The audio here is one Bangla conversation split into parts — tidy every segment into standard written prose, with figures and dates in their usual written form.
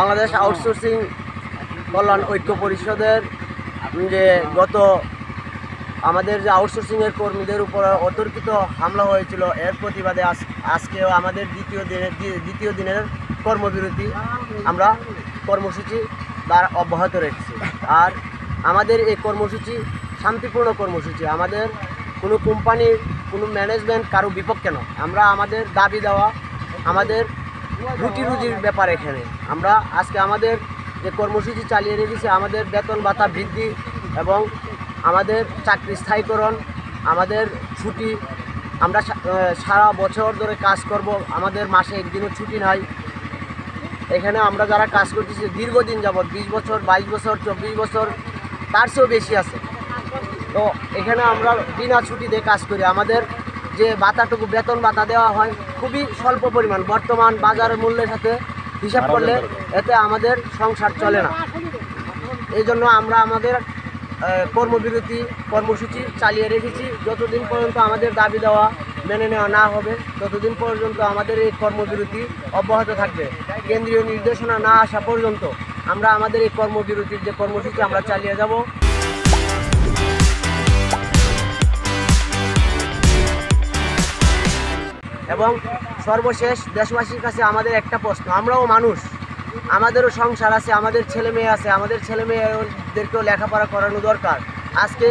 বাংলাদেশ আউটসোর্সিং কল্যাণ ঐক্য পরিষদের যে গত আমাদের যে আউটসোর্সিংয়ের কর্মীদের উপর অতর্কিত হামলা হয়েছিল, এর প্রতিবাদে আজকেও আমাদের দ্বিতীয় দিনের কর্মবিরতি আমরা কর্মসূচি দ্বারা অব্যাহত রেখেছি। আর আমাদের এই কর্মসূচি শান্তিপূর্ণ কর্মসূচি, আমাদের কোনো কোম্পানির কোনো ম্যানেজমেন্ট কারো বিপক্ষে নয়। আমরা আমাদের দাবি দেওয়া, আমাদের রুজির ব্যাপার। এখানে আমরা আজকে আমাদের যে কর্মসূচি চালিয়ে রেখেছি, আমাদের বেতন ভাতা বৃদ্ধি এবং আমাদের চাকরি স্থায়ীকরণ, আমাদের ছুটি, আমরা সারা বছর ধরে কাজ করব, আমাদের মাসে একদিনও ছুটি নাই। এখানে আমরা যারা কাজ করতেছি দীর্ঘদিন যাবৎ 20 বছর, 22 বছর, 24 বছর, তার চেয়েও বেশি আছে। তো এখানে আমরা বিনা ছুটিতে কাজ করি। আমাদের যে ভাতাটুকু বেতন ভাতা দেওয়া হয় খুবই স্বল্প পরিমাণ, বর্তমান বাজারের মূল্যের সাথে হিসাব করলে এতে আমাদের সংসার চলে না। এই জন্য আমরা আমাদের কর্মসূচি চালিয়ে রেখেছি। যতদিন পর্যন্ত আমাদের দাবি দেওয়া মেনে নেওয়া না হবে, ততদিন পর্যন্ত আমাদের এই কর্মবিরতি অব্যাহত থাকবে। কেন্দ্রীয় নির্দেশনা না আসা পর্যন্ত আমরা আমাদের এই কর্মবিরতির যে কর্মসূচি আমরা চালিয়ে যাব। এবং সর্বশেষ দেশবাসীর কাছে আমাদের একটা প্রশ্ন, আমরাও মানুষ, আমাদেরও সংসার আছে, আমাদের ছেলে মেয়ে আছে, আমাদের ছেলে মেয়েদেরকেও লেখাপড়া করানো দরকার। আজকে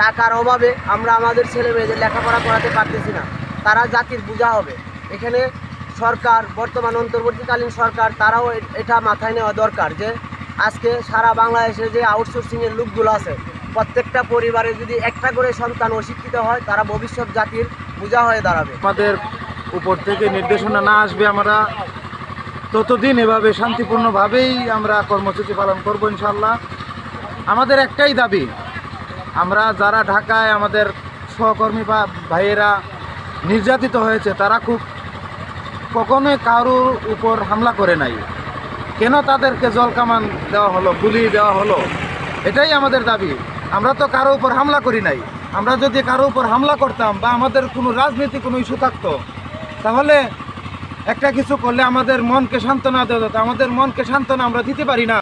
টাকার অভাবে আমরা আমাদের ছেলে মেয়েদের লেখাপড়া করাতে পারতেছি না, তারা জাতির বোঝা হবে। এখানে সরকার, বর্তমান অন্তর্বর্তীকালীন সরকার, তারাও এটা মাথায় নেওয়া দরকার যে আজকে সারা বাংলাদেশে যে আউটসোর্সিংয়ের লোকগুলো আছে, প্রত্যেকটা পরিবারে যদি একটা করে সন্তান অশিক্ষিত হয়, তারা ভবিষ্যৎ জাতির বোঝা হয়ে দাঁড়াবে। আমাদের উপর থেকে নির্দেশনা না আসবে, আমরা ততদিন এভাবে শান্তিপূর্ণভাবেই আমরা কর্মসূচি পালন করব ইনশাল্লাহ। আমাদের একটাই দাবি, আমরা যারা ঢাকায় আমাদের সহকর্মী বা ভাইয়েরা নির্যাতিত হয়েছে, তারা কখনোই কারোর উপর হামলা করে নাই। কেন তাদেরকে জলকামান দেওয়া হলো, গুলি দেওয়া হলো, এটাই আমাদের দাবি। আমরা তো কারো উপর হামলা করি নাই। আমরা যদি কারো উপর হামলা করতাম বা আমাদের কোনো রাজনীতি কোনো ইস্যু থাকতো, তাহলে একটা কিছু করলে আমাদের মনকে সান্ত্বনা দেওয়া যেত। আমাদের মনকে সান্ত্বনা আমরা দিতে পারি না।